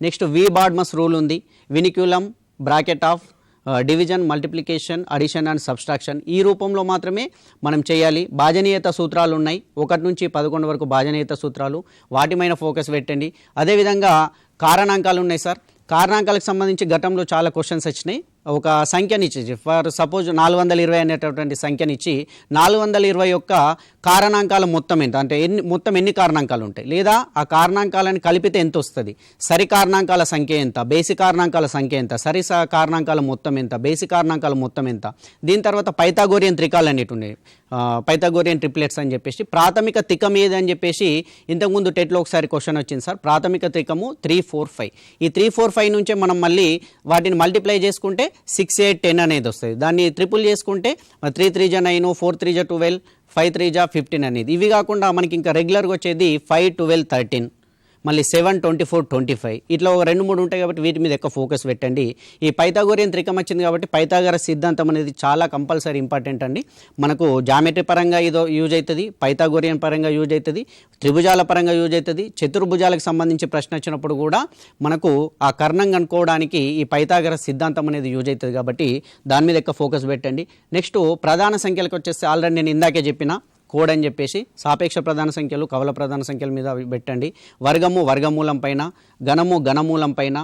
Next వి BODMAS rule ఉంది, vinculum, bracket of, division, multiplication, addition and subtraction ఈ రూపంలో మాత్రమే మనం చేయాలి. భాజనీయత సూత్రాలు ఉన్నాయి, 1 నుంచి 11 వరకు భాజనీయత సూత్రాలు, వాటిపైన ఫోకస్ పెట్టండి. అదేవిధంగా కారణాంకాలు ఉన్నాయి సార్. కారణాంకాలకు సంబంధించి గతంలో చాలా క్వశ్చన్స్ వచ్చినాయి. ఒక సంఖ్యనిచ్చి ఫర్ సపోజ్ 420 అనేటటువంటి సంఖ్యనిచ్చి 420 యొక్క కారణాంకాల మొత్తం ఎంత అంటే మొత్తం ఎన్ని కారణాంకాలు ఉంటాయి, లేదా ఆ కారణాంకాలను కలిపితే ఎంత వస్తుంది, సరి కారణాంకాల సంఖ్య ఎంత, బేసి కారణాంకాల సంఖ్య ఎంత, సరి కారణాంకాల మొత్తం ఎంత, బేసి కారణాంకాల మొత్తం ఎంత. దీని తర్వాత పైథాగోరియన్ త్రికాలు అనేవి ఉన్నాయి, పైథాగోరియన్ ట్రిప్లెట్స్ అని చెప్పేసి. ప్రాథమిక త్రికం ఏది అని చెప్పేసి ఇంతకుముందు టెట్లో ఒకసారి క్వశ్చన్ వచ్చింది సార్. ప్రాథమిక త్రికము 3, 4, 5. ఈ 3, 4, 5 నుంచే మనం మళ్ళీ వాటిని మల్టిప్లై చేసుకుంటే 6, 8, 10 అనేది వస్తుంది. దాన్ని ట్రిపుల్ చేసుకుంటే 3, 3 జా 9, 4, 3 జా 12, 5, 3 జా 15 అనేది. ఇవి కాకుండా మనకి ఇంకా రెగ్యులర్గా వచ్చేది 5, 12, 13, మళ్ళీ 7, 24, 25 ఇట్లా ఒక 2, 3 ఉంటాయి కాబట్టి వీటి మీద ఎక్కువ ఫోకస్ పెట్టండి. ఈ పైథాగోరియన్ త్రికం వచ్చింది కాబట్టి పైథాగరస్ సిద్ధాంతం అనేది చాలా కంపల్సరీ ఇంపార్టెంట్ అండి. మనకు జామెట్రీ పరంగా ఇదో యూజ్ అవుతుంది, పైథాగోరియన్ పరంగా యూజ్ అవుతుంది, త్రిభుజాల పరంగా యూజ్ అవుతుంది, చతుర్భుజాలకు సంబంధించి ప్రశ్న వచ్చినప్పుడు కూడా మనకు ఆ కర్ణం కనుక్కోవడానికి ఈ పైథాగరస్ సిద్ధాంతం అనేది యూజ్ అవుతుంది కాబట్టి దాని మీద ఎక్కువ ఫోకస్ పెట్టండి. నెక్స్ట్ ప్రధాన సంఖ్యలకు వచ్చేస్తే ఆల్రెడీ నేను ఇందాకే చెప్పిన కోడ్ అని చెప్పేసి సాపేక్ష ప్రధాన సంఖ్యలు, కవల ప్రధాన సంఖ్యల మీద పెట్టండి. వర్గము వర్గమూలం పైన, ఘనము ఘనమూలం పైన,